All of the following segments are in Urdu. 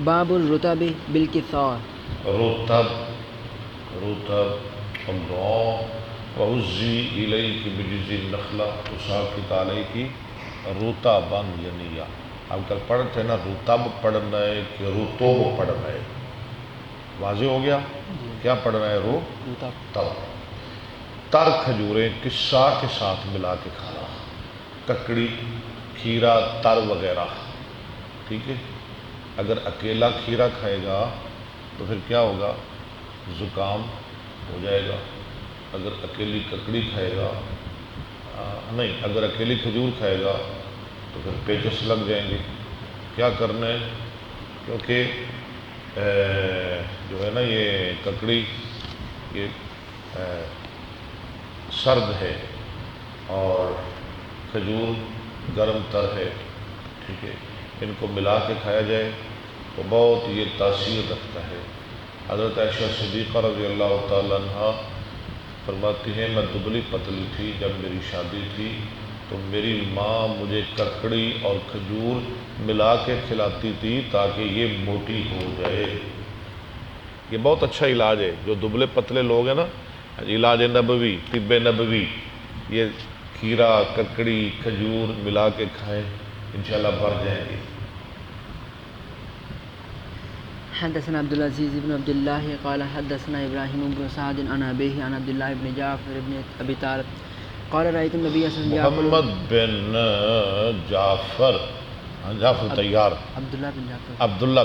باب الرطب بالکثار. رطب اللہ وعزی الیک بجزی النخلہ تساقط علیک رطبا ینیا. اب کل پڑھتے نا رطب پڑھنا ہے کہ رطب پڑھنا ہے؟ واضح ہو گیا کیا پڑھنا ہے؟ رطب. تر کھجوریں قصہ کے ساتھ ملا کے کھانا، ککڑی، کھیرا، تر وغیرہ. ٹھیک ہے. اگر اکیلا کھیرا کھائے گا تو پھر کیا ہوگا؟ زکام ہو جائے گا. اگر اکیلی ککڑی کھائے گا نہیں، اگر اکیلی کھجور کھائے گا تو پھر پیچس لگ جائیں گے. کیا کرنا ہے؟ کیونکہ جو ہے نا یہ ککڑی یہ سرد ہے اور کھجور گرم تر ہے. ٹھیک ہے. ان کو ملا کے کھایا جائے تو بہت یہ تاثیر رکھتا ہے. حضرت عائشہ صدیقہ رضی اللہ تعالیٰ عنہ فرماتی ہیں میں دبلی پتلی تھی جب میری شادی تھی تو میری ماں مجھے ککڑی اور کھجور ملا کے کھلاتی تھی تاکہ یہ موٹی ہو جائے. یہ بہت اچھا علاج ہے. جو دبلے پتلے لوگ ہیں نا، علاج نبوی، طب نبوی، یہ کھیرا، ککڑی، کھجور ملا کے کھائیں انشاءاللہ بڑھ جائیں گے. حدثنا عبد العزيز بن عبد الله قال حدثنا ابراهيم بن سعد عن ابيه عن عبد الله بن جعفر بن ابي طالب قال رايت النبي صلى الله عليه وسلم محمد بن جعفر طیار، عبداللہ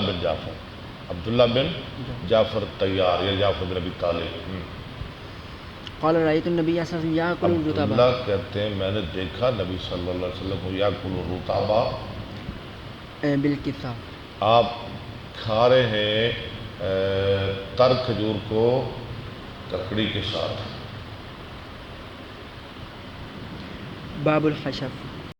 بن جعفر، عبداللہ بن جعفر طیار یا جعفر بن ابی طالب. قال رايت النبي صلى الله عليه وسلم ياكل الرطب. عبداللہ کہتے ہیں میں نے دیکھا نبی صلی اللہ علیہ وسلم کو یاکل الرطب بالکثار، آپ کھا رہے ہیں تر کھجور کو ککڑی کے ساتھ. باب الحشف.